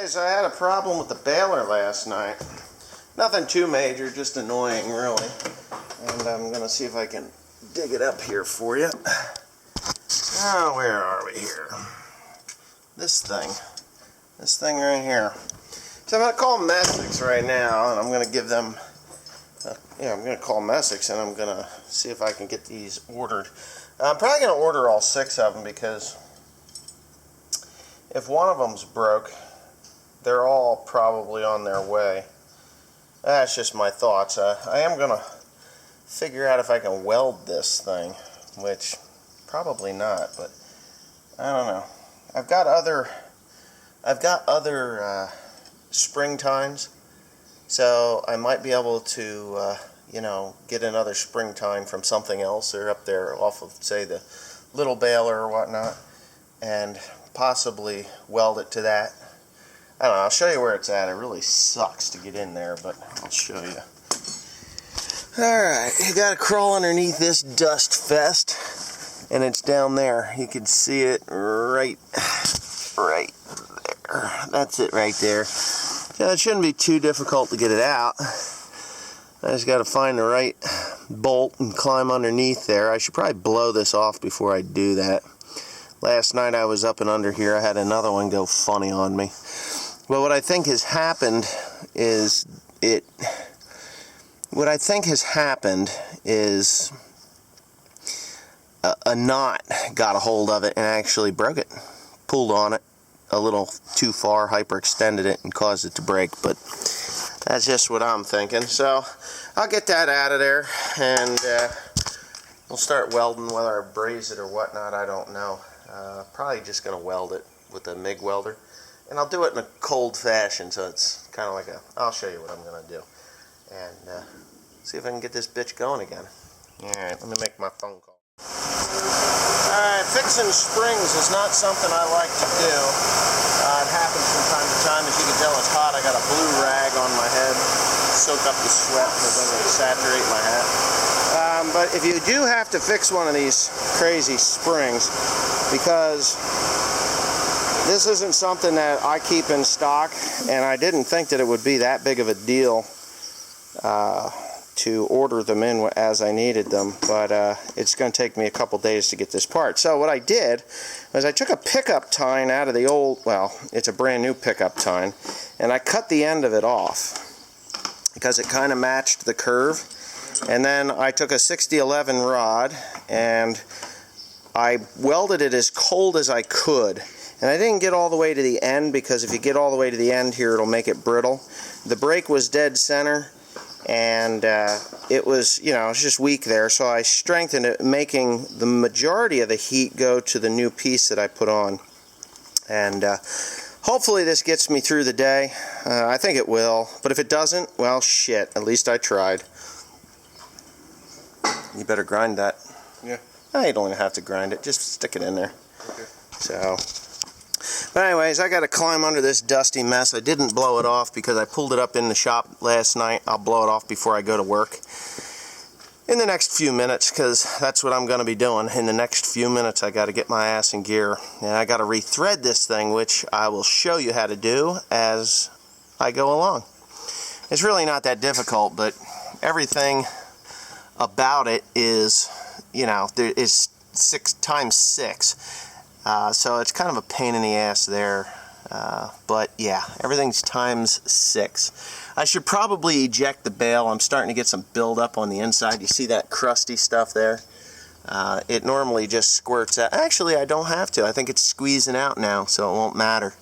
Okay, so I had a problem with the baler last night. Nothing too major, just annoying really. And I'm going to see if I can dig it up here for you. Oh, where are we here? This thing right here. So I'm going to call Messick's right now, and I'm going to give them, I'm going to call Messick's, and I'm going to see if I can get these ordered. I'm probably going to order all 6 of them, because if one of them's broke, they're all probably on their way. That's just my thoughts. I am going to figure out if I can weld this thing, which probably not, but I don't know. I've got other spring tines, so I might be able to get another spring tine from something else. They're up there off of, say, the little baler or whatnot, and possibly weld it to that. I don't know, I'll show you where it's at. It really sucks to get in there, but I'll show you. Alright, you gotta crawl underneath this dust fest, and it's down there. You can see it right there. That's it right there. So it shouldn't be too difficult to get it out. I just gotta find the right bolt and climb underneath there. I should probably blow this off before I do that. Last night I was up and under here. I had another one go funny on me. But what I think has happened is a knot got a hold of it and actually broke it. Pulled on it a little too far, hyperextended it, and caused it to break. But that's just what I'm thinking. So I'll get that out of there, and we'll start welding. Whether I braze it or whatnot, I don't know. Probably just going to weld it with a MIG welder. And I'll do it in a cold fashion, so it's kind of like I'll show you what I'm going to do. And see if I can get this bitch going again. Alright, let me make my phone call. Alright, fixing springs is not something I like to do. It happens from time to time. As you can tell, it's hot. I got a blue rag on my head. Soak up the sweat because I'm going to saturate my hat. But if you do have to fix one of these crazy springs, because this isn't something that I keep in stock, and I didn't think that it would be that big of a deal to order them in as I needed them, but it's going to take me a couple days to get this part. So what I did was I took a pickup tine out of the old, well, it's a brand new pickup tine, and I cut the end of it off because it kind of matched the curve. And then I took a 6011 rod and I welded it as cold as I could. And I didn't get all the way to the end, because if you get all the way to the end here, it'll make it brittle. The brake was dead center, and it was, it's just weak there. So I strengthened it, making the majority of the heat go to the new piece that I put on. And hopefully this gets me through the day. I think it will. But if it doesn't, well, shit. At least I tried. You better grind that. Yeah. You don't even have to grind it. Just stick it in there. Okay. So... But anyways, I got to climb under this dusty mess. I didn't blow it off because I pulled it up in the shop last night. I'll blow it off before I go to work in the next few minutes, because that's what I'm going to be doing. In the next few minutes, I got to get my ass in gear, and I got to rethread this thing, which I will show you how to do as I go along. It's really not that difficult, but everything about it is, there is 6 times 6. So it's kind of a pain in the ass there, but yeah, everything's times 6. I should probably eject the bale. I'm starting to get some buildup on the inside. You see that crusty stuff there? It normally just squirts out. Actually, I don't have to. I think it's squeezing out now, so it won't matter.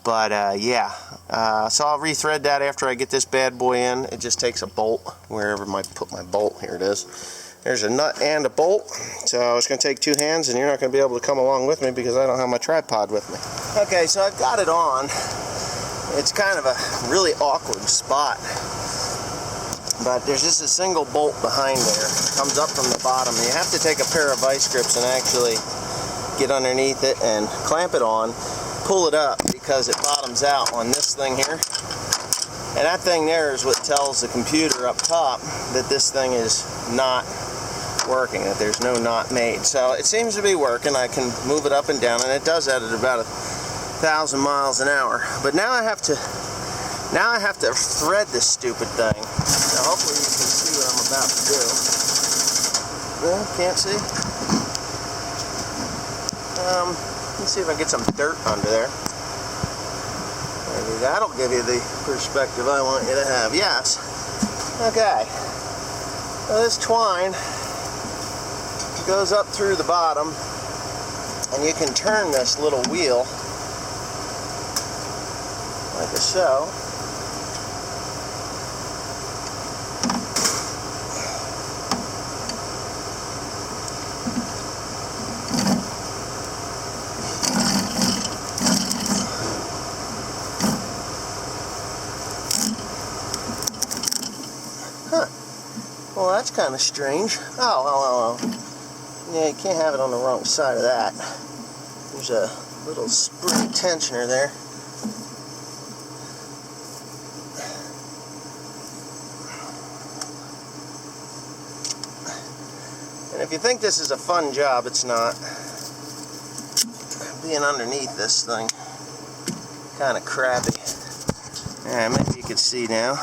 But yeah, so I'll rethread that after I get this bad boy in. It just takes a bolt, wherever I put my bolt. Here it is. There's a nut and a bolt, so it's going to take 2 hands, and you're not going to be able to come along with me because I don't have my tripod with me. Okay, so I've got it on. It's kind of a really awkward spot, but there's just a single bolt behind there. It comes up from the bottom, and you have to take a pair of vice grips and actually get underneath it and clamp it on, pull it up, because it bottoms out on this thing here. And that thing there is what tells the computer up top that this thing is not working, that there's no knot made. So it seems to be working. I can move it up and down, and it does that at about 1,000 miles an hour. But now I have to thread this stupid thing. So hopefully you can see what I'm about to do. No, can't see? Let's see if I can get some dirt under there. Maybe that'll give you the perspective I want you to have. Yes. Okay. So this twine goes up through the bottom, and you can turn this little wheel like so. Well, that's kind of strange. Oh. Yeah, you can't have it on the wrong side of that. There's a little spring tensioner there. And if you think this is a fun job, it's not. Being underneath this thing, kind of crabby. Yeah, maybe you can see now.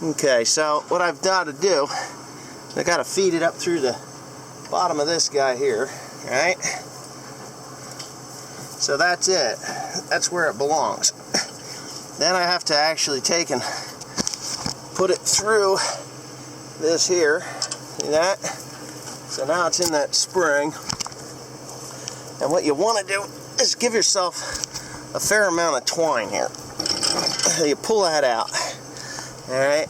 Okay, so what I've got to do, I got to feed it up through the bottom of this guy here, right? So that's it. That's where it belongs. Then I have to actually take and put it through this here. See that? So now it's in that spring. And what you want to do is give yourself a fair amount of twine here. So you pull that out. Alright,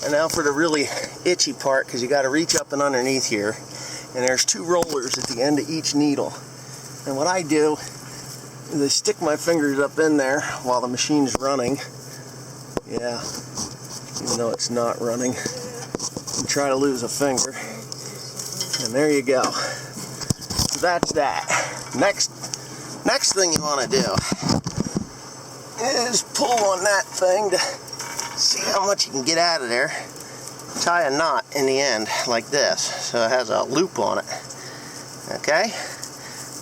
and now for the really itchy part, because you got to reach up and underneath here, and there's 2 rollers at the end of each needle. And what I do is I stick my fingers up in there while the machine's running. Yeah, even though it's not running. And try to lose a finger. And there you go. So that's that. Next thing you want to do is pull on that thing to see how much you can get out of there. Tie a knot in the end like this, so it has a loop on it. Okay,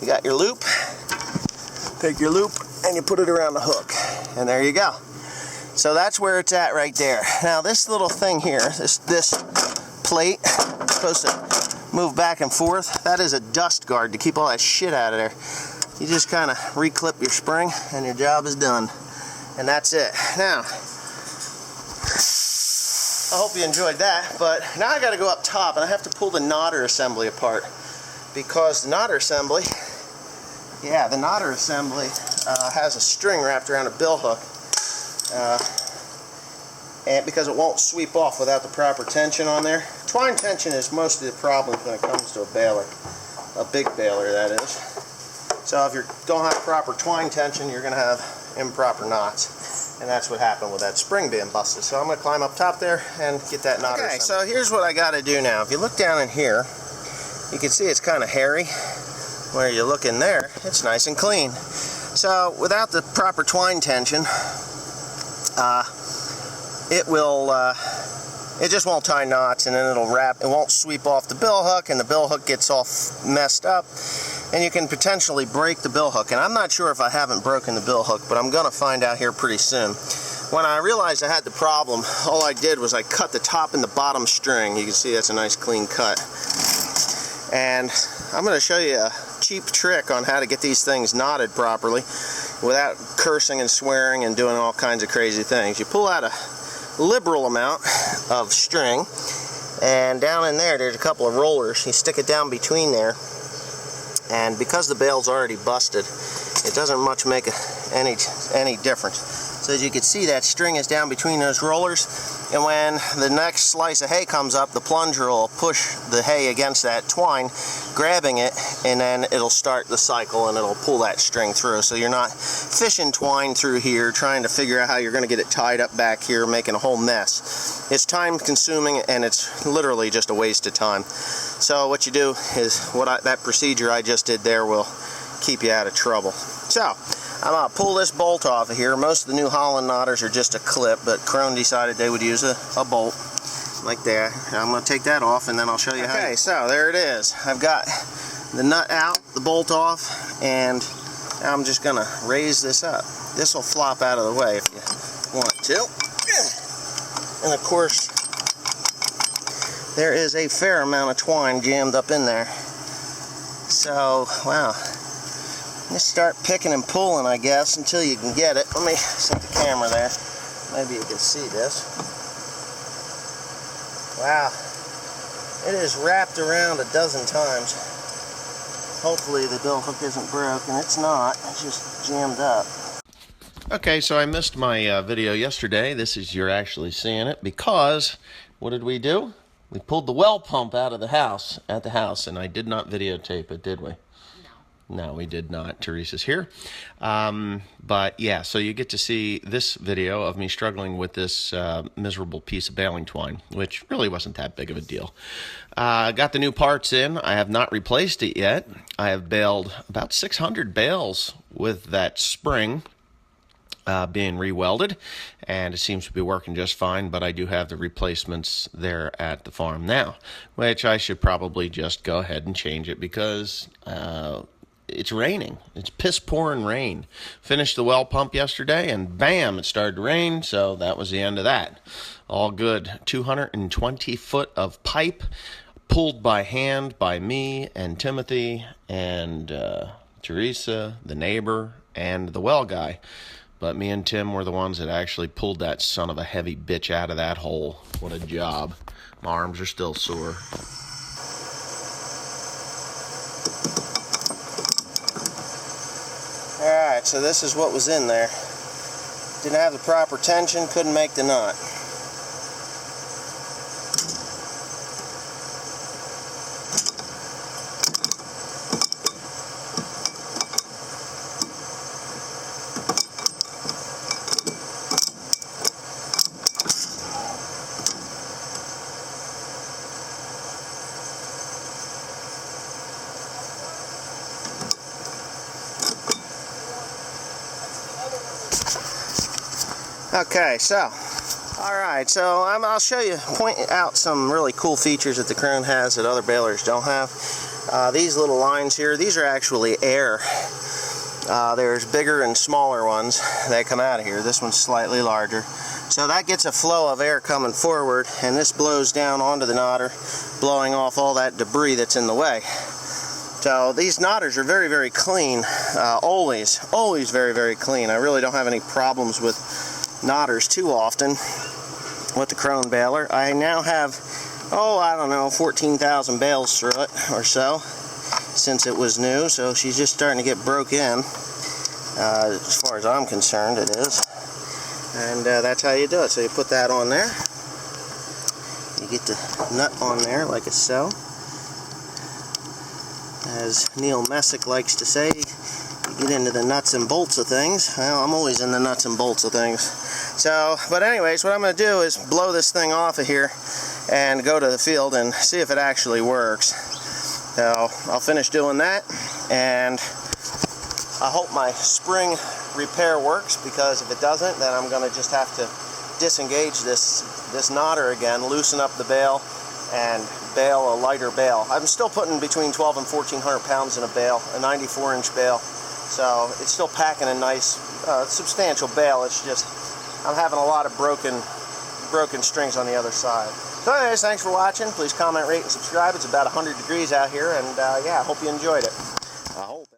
you got your loop. Take your loop and you put it around the hook, and there you go. So that's where it's at right there. Now this little thing here, this plate, supposed to move back and forth. That is a dust guard to keep all that shit out of there. You just kind of reclip your spring and your job is done. And that's it. Now, I hope you enjoyed that, but now I got to go up top and I have to pull the knotter assembly apart, because the knotter assembly, has a string wrapped around a bill hook, and because it won't sweep off without the proper tension on there. Twine tension is most of the problem when it comes to a baler, a big baler that is. So if you don't have proper twine tension, you're going to have improper knots. And that's what happened with that spring being busted. So I'm going to climb up top there and get that knot. Okay, so here's what I got to do now. If you look down in here, you can see it's kind of hairy. Where you look in there, it's nice and clean. So without the proper twine tension, it just won't tie knots, and then it'll wrap. It won't sweep off the bill hook, and the bill hook gets all messed up. And you can potentially break the bill hook. And I'm not sure if I haven't broken the bill hook, but I'm going to find out here pretty soon. When I realized I had the problem, all I did was I cut the top and the bottom string. You can see that's a nice clean cut. And I'm going to show you a cheap trick on how to get these things knotted properly without cursing and swearing and doing all kinds of crazy things. You pull out a liberal amount of string, and down in there's a couple of rollers. You stick it down between there. And because the bale's already busted, it doesn't much make any difference. So as you can see, that string is down between those rollers, and when the next slice of hay comes up, the plunger will push the hay against that twine, grabbing it, and then it'll start the cycle and it'll pull that string through. So you're not fishing twine through here, trying to figure out how you're going to get it tied up back here, making a whole mess. It's time consuming, and it's literally just a waste of time. So what you do is, that procedure I just did there will keep you out of trouble. So I'm going to pull this bolt off of here. Most of the New Holland knotters are just a clip, but Krone decided they would use a bolt like that. I'm going to take that off, and then I'll show you how. Okay, so there it is. I've got the nut out, the bolt off, and Now I'm just going to raise this up. This will flop out of the way if you want it to. And of course, there is a fair amount of twine jammed up in there. So, wow. Just start picking and pulling, I guess, until you can get it. Let me set the camera there. Maybe you can see this. Wow. It is wrapped around a dozen times. Hopefully the bill hook isn't broken. It's not. It's just jammed up. Okay, so I missed my video yesterday. You're actually seeing it because what did we do? We pulled the well pump out of the house, and I did not videotape it, did we? No, we did not. Teresa's here. But yeah, so you get to see this video of me struggling with this miserable piece of baling twine, which really wasn't that big of a deal. Got the new parts in. I have not replaced it yet. I have baled about 600 bales with that spring being re-welded, and it seems to be working just fine, but I do have the replacements there at the farm now, which I should probably just go ahead and change it because it's raining. It's piss-pouring rain. Finished the well pump yesterday, and bam, it started to rain, so that was the end of that. All good. 220 foot of pipe pulled by hand by me and Timothy and Teresa, the neighbor, and the well guy. But me and Tim were the ones that actually pulled that son of a heavy bitch out of that hole. What a job. My arms are still sore. Alright, so this is what was in there. Didn't have the proper tension, couldn't make the knot. Okay, so, alright, so I'll show you, point out some really cool features that the Krone has that other balers don't have. These little lines here, these are actually air. There's bigger and smaller ones that come out of here. This one's slightly larger. So that gets a flow of air coming forward, and this blows down onto the knotter, blowing off all that debris that's in the way. So these knotters are very, very clean. Always very, very clean. I really don't have any problems with knotters too often with the Krone baler. I now have, I don't know, 14,000 bales through it or so since it was new, so she's just starting to get broke in. As far as I'm concerned, it is. And that's how you do it. So you put that on there. You get the nut on there like so. As Neil Messick likes to say, you get into the nuts and bolts of things. Well, I'm always in the nuts and bolts of things. So, but anyways, what I'm going to do is blow this thing off of here and go to the field and see if it actually works. So, I'll finish doing that, and I hope my spring repair works, because if it doesn't, then I'm going to just have to disengage this knotter again, loosen up the bale, and bale a lighter bale. I'm still putting between 12 and 1,400 pounds in a bale, a 94-inch bale. So it's still packing a nice, substantial bale. It's just, I'm having a lot of broken strings on the other side. So anyways, thanks for watching. Please comment, rate, and subscribe. It's about 100 degrees out here, and yeah, I hope you enjoyed it. I hope.